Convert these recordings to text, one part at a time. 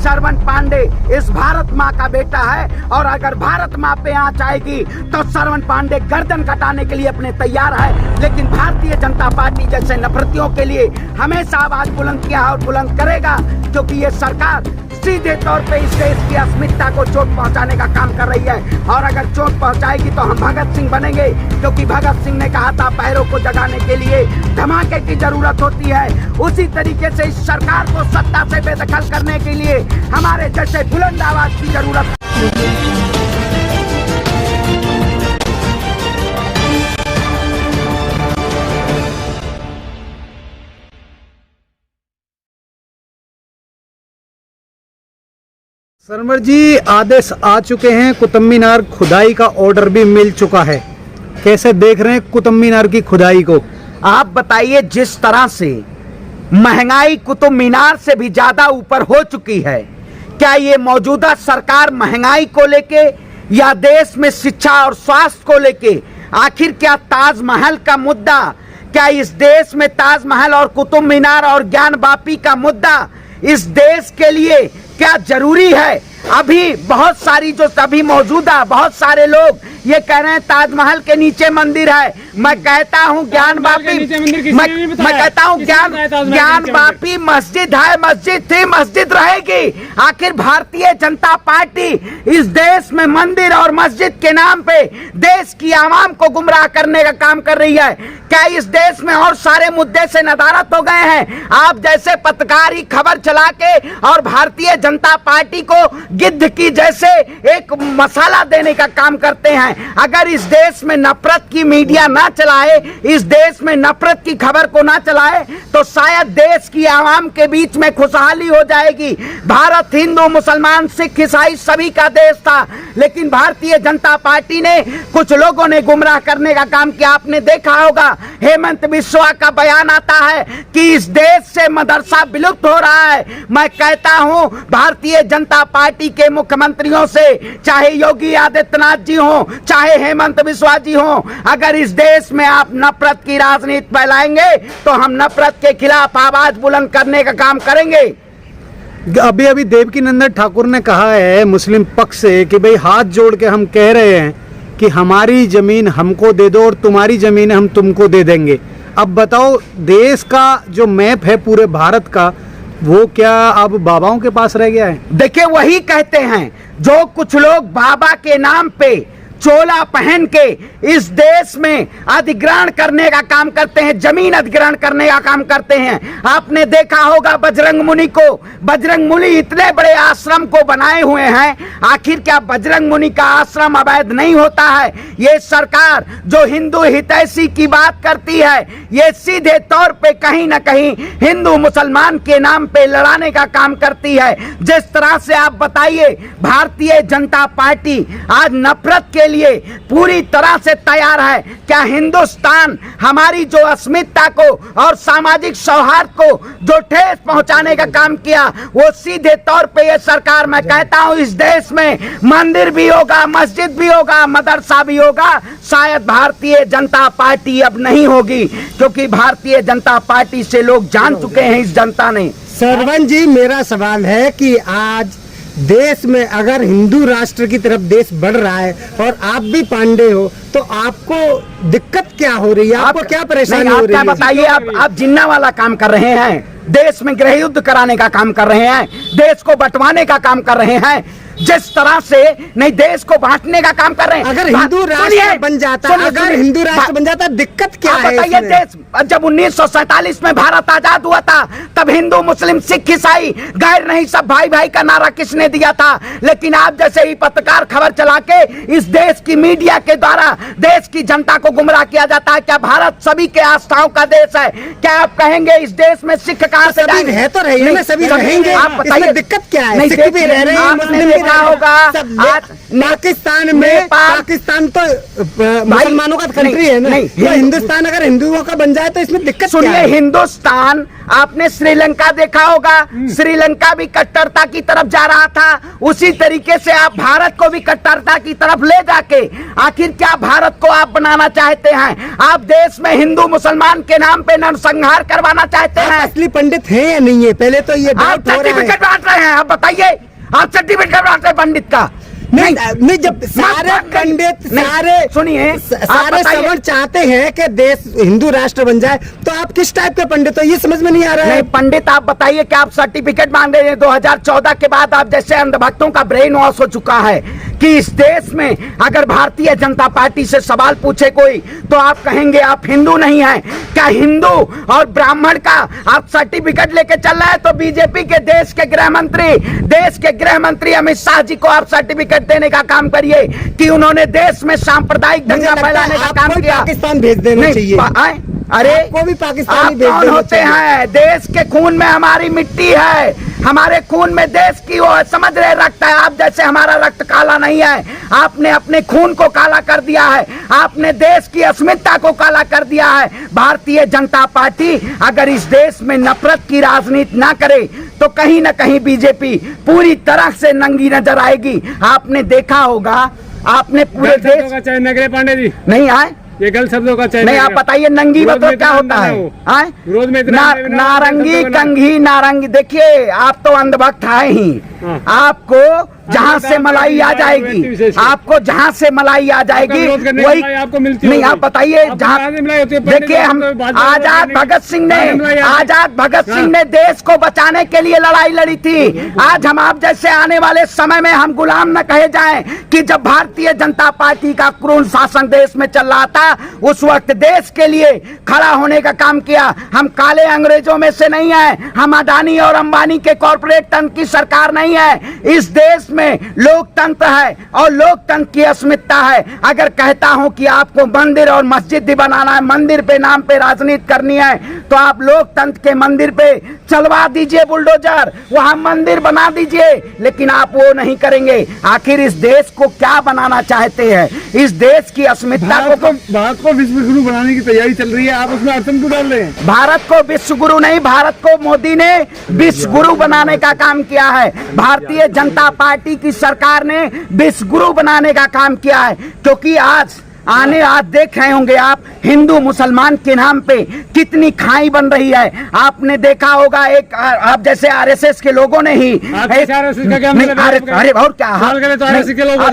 श्रवण पांडे इस भारत माँ का बेटा है और अगर भारत माँ पे आंच आएगी तो श्रवण पांडे गर्दन कटाने के लिए अपने तैयार है। लेकिन भारतीय जनता पार्टी जैसे नफरतियों के लिए हमेशा आवाज बुलंद किया और बुलंद करेगा, क्योंकि ये सरकार सीधे तौर पे इस देश की अस्मिता को चोट पहुंचाने का काम कर रही है। और अगर चोट पहुंचाएगी तो हम भगत सिंह बनेंगे, क्योंकि भगत सिंह ने कहा था पैरों को जगाने के लिए धमाके की जरूरत होती है। उसी तरीके से इस सरकार को सत्ता से बेदखल करने के लिए हमारे जैसे बुलंद आवाज की जरूरत है। सरवर जी, आदेश आ चुके हैं, कुतुब मीनार खुदाई का ऑर्डर भी मिल चुका है। कैसे देख रहे हैं कुतुब मीनार की खुदाई को? आप बताइए, जिस तरह से महंगाई कुतुब मीनार से भी ज्यादा ऊपर हो चुकी है, क्या ये मौजूदा सरकार महंगाई को लेके या देश में शिक्षा और स्वास्थ्य को लेके, आखिर क्या ताजमहल का मुद्दा, क्या इस देश में ताजमहल और कुतुब मीनार और ज्ञान वापी का मुद्दा इस देश के लिए क्या जरूरी है? अभी बहुत सारी जो अभी मौजूदा बहुत सारे लोग ये कह रहे हैं ताजमहल के नीचे मंदिर है। मैं कहता हूँ ज्ञान वापी, मैं कहता हूँ ज्ञान वापी मस्जिद है, मस्जिद थी, मस्जिद रहेगी। आखिर भारतीय जनता पार्टी इस देश में मंदिर और मस्जिद के नाम पे देश की आवाम को गुमराह करने का काम कर रही है। क्या इस देश में और सारे मुद्दे से नदारत हो गए हैं? आप जैसे पत्रकार ही खबर चला के और भारतीय जनता पार्टी को गिद्ध की जैसे एक मसाला देने का काम करते हैं। अगर इस देश में नफरत की मीडिया ना चलाए, इस देश में नफरत की खबर को ना चलाए, तो शायद देश की आवाम के बीच में खुशहाली हो जाएगी। भारत हिंदू मुसलमान सिख ईसाई सभी का देश था, लेकिन भारतीय जनता पार्टी ने कुछ लोगों ने गुमराह करने का काम किया। आपने देखा होगा हेमंत बिस्वा का बयान आता है कि इस देश से मदरसा विलुप्त हो रहा है। मैं कहता हूं भारतीय जनता पार्टी के मुख्यमंत्रियों से, चाहे योगी आदित्यनाथ जी हो, चाहे हेमंत बिस्वा जी हो, अगर इस देश में आप नफरत की राजनीति फैलाएंगे तो हम नफरत के खिलाफ आवाज बुलंद करने का काम करेंगे। अभी अभी देवकीनंदन ठाकुर ने कहा है मुस्लिम पक्ष से कि भाई हाथ जोड़ के हम कह रहे हैं कि हमारी जमीन हमको दे दो और तुम्हारी जमीन हम तुमको दे देंगे। अब बताओ, देश का जो मैप है पूरे भारत का, वो क्या अब बाबाओं के पास रह गया है? देखिए, वही कहते हैं जो कुछ लोग बाबा के नाम पे चोला पहन के इस देश में अधिग्रहण करने का काम करते हैं, जमीन अधिग्रहण करने का काम करते हैं। आपने देखा होगा बजरंग मुनि को, बजरंग मुनि इतने बड़े आश्रम को बनाए हुए हैं, आखिर क्या बजरंग मुनि का आश्रम अवैध नहीं होता है? ये सरकार जो हिंदू हितैषी की बात करती है, ये सीधे तौर पे कहीं ना कहीं हिंदू मुसलमान के नाम पे लड़ाने का काम करती है। जिस तरह से आप बताइए, भारतीय जनता पार्टी आज नफरत के लिए पूरी तरह से तैयार है। क्या हिंदुस्तान हमारी जो अस्मिता को और सामाजिक सौहार्द को जो ठेस पहुंचाने का काम किया, वो सीधे तौर पे ये सरकार, मैं कहता हूं इस देश में मंदिर भी होगा, मस्जिद भी होगा, मदरसा भी होगा, शायद भारतीय जनता पार्टी अब नहीं होगी, क्योंकि भारतीय जनता पार्टी से लोग जान चुके हैं इस जनता ने। सरवन जी, मेरा सवाल है कि आज देश में अगर हिंदू राष्ट्र की तरफ देश बढ़ रहा है और आप भी पांडे हो, तो आपको दिक्कत क्या हो रही है? आपको क्या परेशानी हो रही है? बताइए, आप जिन्ना वाला काम कर रहे हैं, देश में गृह युद्ध कराने का काम कर रहे हैं, देश को बंटवाने का काम कर रहे हैं, जिस तरह से नहीं देश को बांटने का काम कर रहे हैं। अगर हिंदू राष्ट्र बन जाता, अगर हिंदू राष्ट्र बन जाता, दिक्कत क्या है? बताइए, देश जब 1947 में भारत आजाद हुआ था, तब हिंदू मुस्लिम सिख ईसाई गैर नहीं सब भाई भाई का नारा किसने दिया था? लेकिन आप जैसे ही पत्रकार खबर चला के इस देश की मीडिया के द्वारा देश की जनता को गुमराह किया जाता है। क्या भारत सभी के आस्थाओं का देश है? क्या आप कहेंगे इस देश में सिख कहां से जाएंगे? है तो रही है, सभी रहेंगे। आप बताइए, दिक्कत क्या है? सिख भी रह रहे हैं, मुस्लिम देखा होगा पाकिस्तान में, पाकिस्तान तो मुसलमानों का कंट्री है ना, तो हिंदुस्तान अगर हिंदुओं का बन जाए तो इसमें दिक्कत क्या सुनिए, है? हिंदुस्तान, आपने श्रीलंका देखा होगा, श्रीलंका भी कट्टरता की तरफ जा रहा था, उसी तरीके से आप भारत को भी कट्टरता की तरफ ले जाके आखिर क्या भारत को आप बनाना चाहते हैं? आप देश में हिंदू मुसलमान के नाम पे नरसंहार करवाना चाहते हैं? असली पंडित हैं या नहीं है, पहले तो ये आप डाउट हो रहा है। सर्टिफिकेट बांट रहे हैं, आप बताइए, आप सर्टिफिकेट बांट रहे हैं पंडित का? नहीं, जब सारे पंडित, सारे सुनिए, सारे सवर्ण चाहते हैं कि देश हिंदू राष्ट्र बन जाए, तो आप किस टाइप के पंडित हो, ये समझ में नहीं आ रहा है। नहीं पंडित, आप बताइए कि आप सर्टिफिकेट मांग रहे हैं? 2014 के बाद आप जैसे अंधभक्तों का ब्रेन वॉश हो चुका है कि इस देश में अगर भारतीय जनता पार्टी से सवाल पूछे कोई तो आप कहेंगे आप हिंदू नहीं हैं। क्या हिंदू और ब्राह्मण का आप सर्टिफिकेट लेके चल रहे हैं? तो बीजेपी के देश के गृह मंत्री अमित शाह जी को आप सर्टिफिकेट देने का काम करिए कि उन्होंने देश में सांप्रदायिक दंगा फैलाने का काम किया। पाकिस्तान भेज देना चाहिए। अरे वो भी पाकिस्तानी आप भेज कौन देना होते चाहिए। हैं? देश के खून में हमारी मिट्टी है, हमारे खून में देश की वो समझ रहे रक्त है। आप जैसे हमारा रक्त काला नहीं है, आपने अपने खून को काला कर दिया है, आपने देश की अस्मिता को काला कर दिया है। भारतीय जनता पार्टी अगर इस देश में नफरत की राजनीति ना करे तो कहीं ना कहीं बीजेपी पूरी तरह से नंगी नजर आएगी। आपने देखा होगा, आपने पूरे देश चाहे नगरे पांडे जी नहीं आए, ये गलत शब्दों का चाहिए नहीं आप बताइए, नंगी मतलब क्या होता है? विरोध में नारंगी कंघी नारंगी, देखिए आप तो अंधभक्त है ही, आपको जहाँ से मलाई आ जाएगी, आपको जहाँ से मलाई आ जाएगी वही आपको मिलती नहीं। आप बताइए जहाँ, देखिए हम आजाद भगत सिंह ने देश को बचाने के लिए लड़ाई लड़ी थी। आज हम आप जैसे आने वाले समय में हम गुलाम न कहे जाएं कि जब भारतीय जनता पार्टी का क्रूर शासन देश में चल रहा था उस वक्त देश के लिए खड़ा होने का काम किया। हम काले अंग्रेजों में से नहीं है, हम अडानी और अंबानी के कॉर्पोरेट तंत्र की सरकार नहीं है। इस देश में लोकतंत्र है और लोकतंत्र की अस्मिता है। अगर कहता हूं कि आपको मंदिर और मस्जिद भी बनाना है, मंदिर पे नाम पे राजनीति करनी है, तो आप लोकतंत्र के मंदिर पे चलवा दीजिए बुलडोजर, वहां मंदिर बना दीजिए, लेकिन आप वो नहीं करेंगे। आखिर इस देश को क्या बनाना चाहते हैं? इस देश की अस्मिता को, भारत को विश्व गुरु बनाने की तैयारी चल रही है, आप उसमें अड़चन क्यों डाल रहे हैं? भारत को विश्व गुरु नहीं, भारत को मोदी ने विश्व गुरु बनाने का काम किया है। भारतीय जनता पार्टी की सरकार ने विश्व गुरु बनाने का काम किया है, क्योंकि आज देख रहे होंगे आप हिंदू मुसलमान के नाम पे कितनी खाई बन रही है। आपने देखा होगा एक आप जैसे आरएसएस के लोगों ने ही अरे और क्या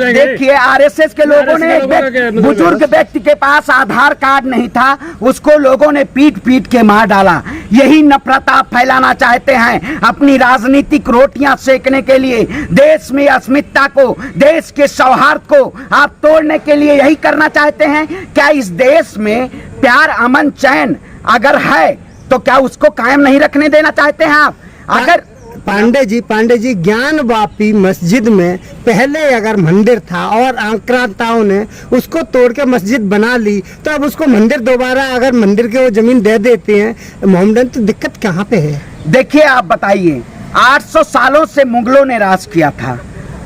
देखिए, आरएसएस के लोगों ने एक बुजुर्ग व्यक्ति के पास आधार कार्ड नहीं था, उसको लोगों ने पीट के मार डाला। यही नफरत आप फैलाना चाहते हैं अपनी राजनीतिक रोटियां सेकने के लिए। देश में अस्मिता को, देश के सौहार्द को आप तोड़ने के लिए यही करना चाहते हैं। क्या इस देश में प्यार अमन चैन अगर है तो क्या उसको कायम नहीं रखने देना चाहते हैं आप? अगर पांडे जी ज्ञान वापी मस्जिद में पहले अगर मंदिर था और आक्रांताओं ने उसको तोड़ के मस्जिद बना ली, तो अब उसको मंदिर दोबारा अगर मंदिर के वो जमीन दे देते हैं मोहम्मदन, तो दिक्कत कहाँ पे है? देखिए आप बताइए, 800 सालों से मुगलों ने राज किया था,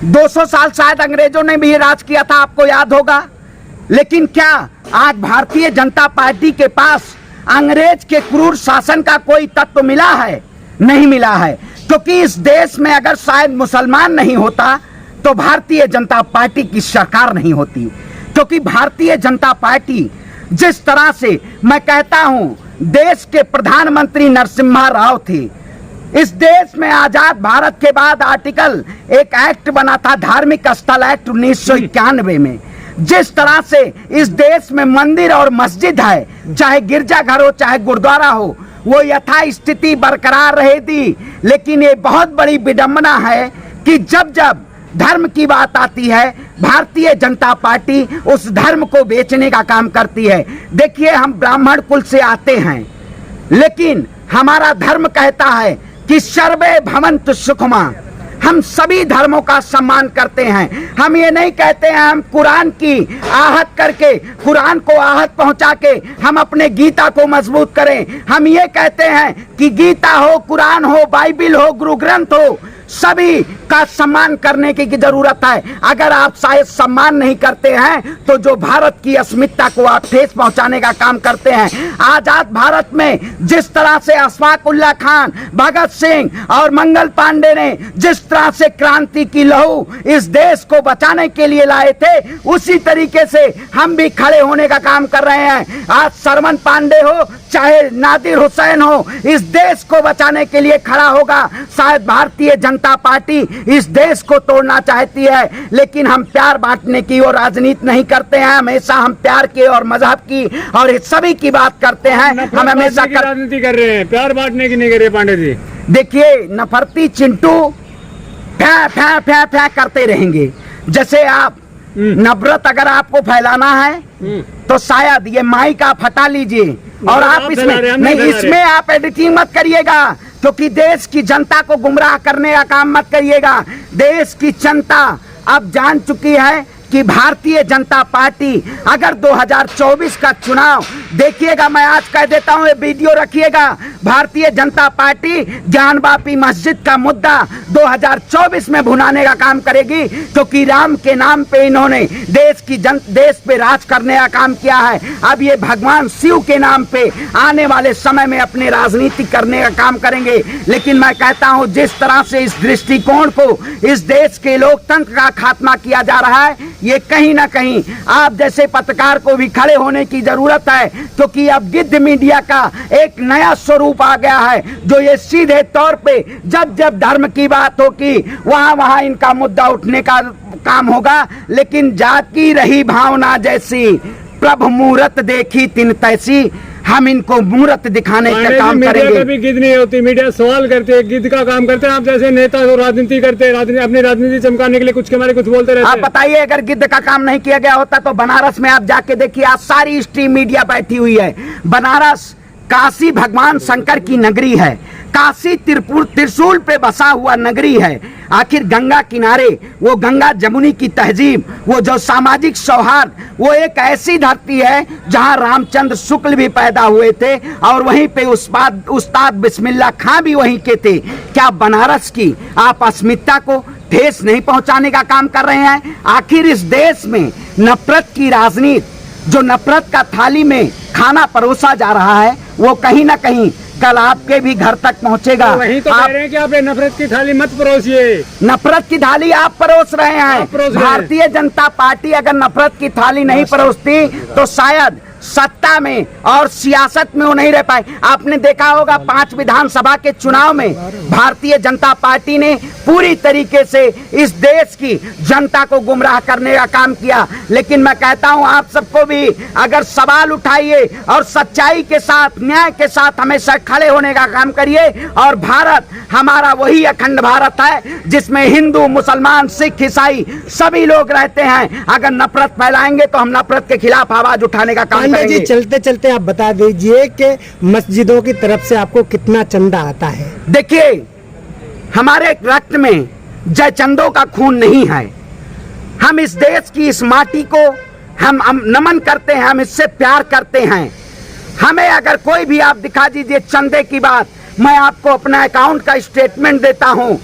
200 साल शायद अंग्रेजों ने भी राज किया था, आपको याद होगा। लेकिन क्या आज भारतीय जनता पार्टी के पास अंग्रेज के क्रूर शासन का कोई तत्व मिला है? नहीं मिला है, क्योंकि इस देश में अगर शायद मुसलमान नहीं होता तो भारतीय जनता पार्टी की सरकार नहीं होती। क्योंकि भारतीय जनता पार्टी जिस तरह से, मैं कहता हूं, देश के प्रधानमंत्री नरसिम्हा राव थे। इस देश में आजाद भारत के बाद आर्टिकल एक एक्ट बना था, धार्मिक स्थल एक्ट 1991 में। जिस तरह से इस देश में मंदिर और मस्जिद है, चाहे गिरजाघर हो चाहे गुरुद्वारा हो, वो यथा स्थिति बरकरार रहेगी। लेकिन ये बहुत बड़ी विडंबना है कि जब जब धर्म की बात आती है, भारतीय जनता पार्टी उस धर्म को बेचने का काम करती है। देखिए, हम ब्राह्मण कुल से आते हैं, लेकिन हमारा धर्म कहता है कि सर्वे भवन्तु सुखमा। हम सभी धर्मों का सम्मान करते हैं। हम ये नहीं कहते हैं हम कुरान की आहत करके, कुरान को आहत पहुंचा के हम अपने गीता को मजबूत करें। हम ये कहते हैं कि गीता हो, कुरान हो, बाइबिल हो, गुरु ग्रंथ हो, सभी का सम्मान करने की जरूरत है। अगर आप शायद सम्मान नहीं करते हैं तो जो भारत की अस्मिता को आप ठेस पहुंचाने का काम करते हैं। आजाद भारत में जिस तरह से अशफाक उल्लाह खान, भगत सिंह और मंगल पांडे ने जिस तरह से क्रांति की लहू इस देश को बचाने के लिए लाए थे, उसी तरीके से हम भी खड़े होने का काम कर रहे हैं। आज सरमन पांडे हो चाहे नादिर हुसैन हो, इस देश को बचाने के लिए खड़ा होगा। शायद भारतीय जनता पार्टी इस देश को तोड़ना चाहती है, लेकिन हम प्यार बांटने की और राजनीति नहीं करते हैं। हमेशा हम प्यार की और मजहब की और इस सभी की बात करते हैं। हम हमेशा राजनीति कर रहे हैं, प्यार बांटने की नहीं कर रहे पांडे जी। देखिए, नफरती चिंटू फै फै फै फै करते रहेंगे। जैसे आप नफरत अगर आपको फैलाना है तो शायद ये माइक आप हटा लीजिए और आप इसमें नहीं, इसमें आप एडिटिंग मत करिएगा, क्योंकि देश की जनता को गुमराह करने का काम मत करिएगा। देश की जनता अब जान चुकी है कि भारतीय जनता पार्टी अगर 2024 का चुनाव देखिएगा, मैं आज कह देता हूं, ये वीडियो रखिएगा, भारतीय जनता पार्टी ज्ञानवापी मस्जिद का मुद्दा 2024 में भुनाने का काम करेगी, क्योंकि राम के नाम पे इन्होंने देश पे राज करने का काम किया है। अब ये भगवान शिव के नाम पे आने वाले समय में अपने राजनीति करने का काम करेंगे। लेकिन मैं कहता हूं, जिस तरह से इस दृष्टिकोण को इस देश के लोकतंत्र का खात्मा किया जा रहा है, ये कहीं ना कहीं आप जैसे पत्रकार को भी खड़े होने की जरूरत है, क्योंकि अब गिद्ध मीडिया का एक नया स्वरूप आ गया है, जो ये सीधे तौर पे जब जब धर्म की बात होगी वहां इनका मुद्दा उठने का काम होगा। लेकिन जाती रही भावना जैसी, प्रभु मूरत देखी तिन तैसी, हम इनको मूर्त दिखाने का काम करेंगे। कभी गिद्ध नहीं होती, मीडिया सवाल करते हैं, गिद्ध का काम करते हैं। आप जैसे नेता तो राजनीति करते हैं, अपनी राजनीति चमकाने के लिए कुछ के बारे कुछ बोलते रहते हैं। आप बताइए, अगर गिद्ध का काम नहीं किया गया होता तो बनारस में आप जाके देखिए, आज सारी स्ट्रीम मीडिया बैठी हुई है। बनारस काशी भगवान शंकर की नगरी है, काशी त्रिशूल पे बसा हुआ नगरी है। आखिर गंगा किनारे वो गंगा जमुनी की तहजीब, वो जो सामाजिक सौहार्द, वो एक ऐसी धरती है जहां रामचंद्र शुक्ल भी पैदा हुए थे और वहीं पे उस्ताद बिस्मिल्लाह खां भी वहीं के थे। क्या बनारस की आप अस्मिता को ठेस नहीं पहुंचाने का काम कर रहे हैं? आखिर इस देश में नफरत की राजनीति, जो नफरत का थाली में खाना परोसा जा रहा है, वो कहीं ना कहीं कल आपके भी घर तक पहुंचेगा। तो वही तो कह रहे हैं कि आप नफरत की थाली मत परोसिए। नफरत की थाली आप परोस रहे हैं। भारतीय जनता पार्टी अगर नफरत की थाली नहीं परोसती तो शायद सत्ता में और सियासत में वो नहीं रह पाए। आपने देखा होगा 5 विधानसभा के चुनाव में भारतीय जनता पार्टी ने पूरी तरीके से इस देश की जनता को गुमराह करने का काम किया। लेकिन मैं कहता हूं, आप सबको भी अगर सवाल उठाइए और सच्चाई के साथ, न्याय के साथ हमेशा खड़े होने का काम करिए। और भारत हमारा वही अखंड भारत है जिसमें हिंदू, मुसलमान, सिख, ईसाई सभी लोग रहते हैं। अगर नफरत फैलाएंगे तो हम नफरत के खिलाफ आवाज उठाने का काम जी, चलते चलते आप बता दीजिए कि मस्जिदों की तरफ से आपको कितना चंदा आता है? देखिए, हमारे रक्त में जय चंदों का खून नहीं है। हम इस देश की इस माटी को हम नमन करते हैं, हम इससे प्यार करते हैं। हमें अगर कोई भी आप दिखा दीजिए चंदे की बात, मैं आपको अपना अकाउंट का स्टेटमेंट देता हूं,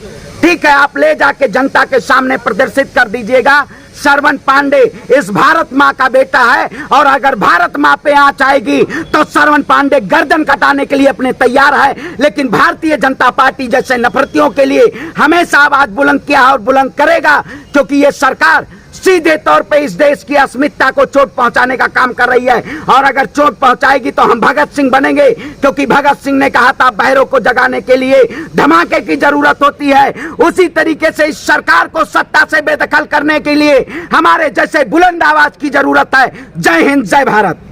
ठीक है? आप ले जाके जनता के सामने प्रदर्शित कर दीजिएगा। सरमन पांडे इस भारत माँ का बेटा है, और अगर भारत माँ पे आंच आएगी तो सरमन पांडे गर्दन कटाने के लिए अपने तैयार है। लेकिन भारतीय जनता पार्टी जैसे नफरतियों के लिए हमेशा आवाज बुलंद किया और बुलंद करेगा, क्योंकि ये सरकार सीधे तौर पे इस देश की अस्मिता को चोट पहुंचाने का काम कर रही है। और अगर चोट पहुंचाएगी तो हम भगत सिंह बनेंगे, क्योंकि भगत सिंह ने कहा था बहरों को जगाने के लिए धमाके की जरूरत होती है। उसी तरीके से इस सरकार को सत्ता से बेदखल करने के लिए हमारे जैसे बुलंद आवाज की जरूरत है। जय हिंद, जय भारत।